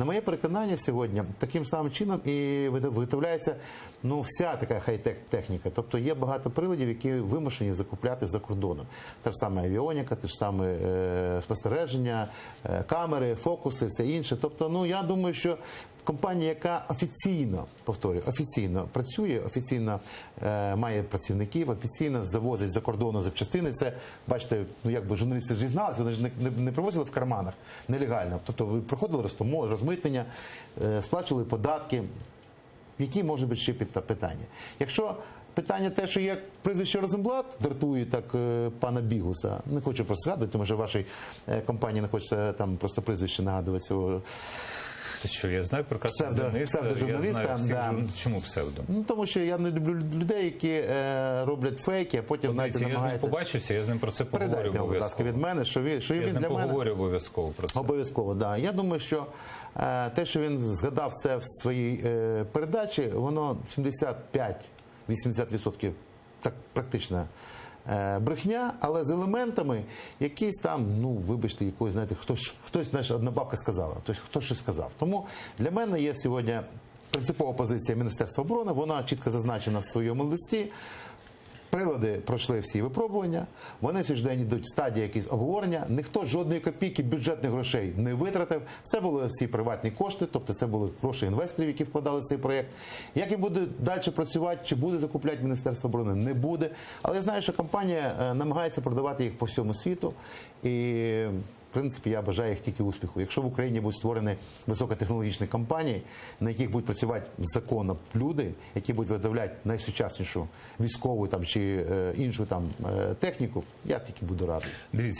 На моє переконання, сьогодні таким самим чином і виготовляється вся така хай-тек техніка. Тобто є багато приладів, які вимушені закупляти за кордоном. Та ж саме авіоніка, те ж саме спостереження, камери, фокуси, все інше. Тобто, я думаю, що компанія, яка офіційно, повторюю, офіційно працює, офіційно має працівників, офіційно завозить за кордону запчастини. Це, бачите, якби журналісти ж дізналися, вони ж не привозили в карманах нелегально. Тобто ви проходили розмитнення, сплачували податки. Які можуть бути ще питання? Якщо питання те, що є прізвище Розенблат, дратує так пана Бігуса, не хочу просто згадувати, тому що в вашій компанії не хочеться там просто прізвище нагадувати цього. Що, я знаю прекрасного псевдожурналіста. Чому псевдо? Тому що я не люблю людей, які роблять фейки, а потім навіть намагаються... Я з ним побачився, я з ним про це поговорю обов'язково. Передайте, будь ласка, від мене, що він для мене... Я з ним поговорю обов'язково про це. Обов'язково, так. Я думаю, що те, що він згадав це в своїй передачі, воно 75-80% так практично брехня, але з елементами якісь там, вибачте, якоїсь, знаєте, хтось, одна бабка сказала, хтось щось сказав. Тому для мене є сьогодні принципова позиція Міністерства оборони, вона чітко зазначена в своєму листі. Прилади пройшли всі випробування, вони сьогодні йдуть в стадії якісь обговорення, ніхто жодної копійки бюджетних грошей не витратив, це були всі приватні кошти, тобто це були гроші інвесторів, які вкладали в цей проєкт. Як він буде далі працювати, чи буде закупляти Міністерство оборони, не буде. Але я знаю, що компанія намагається продавати їх по всьому світу, і в принципі, я бажаю їх тільки успіху. Якщо в Україні будуть створені високотехнологічні компанії, на яких будуть працювати законно люди, які будуть виготовляти найсучаснішу військову чи іншу техніку, я тільки буду радий.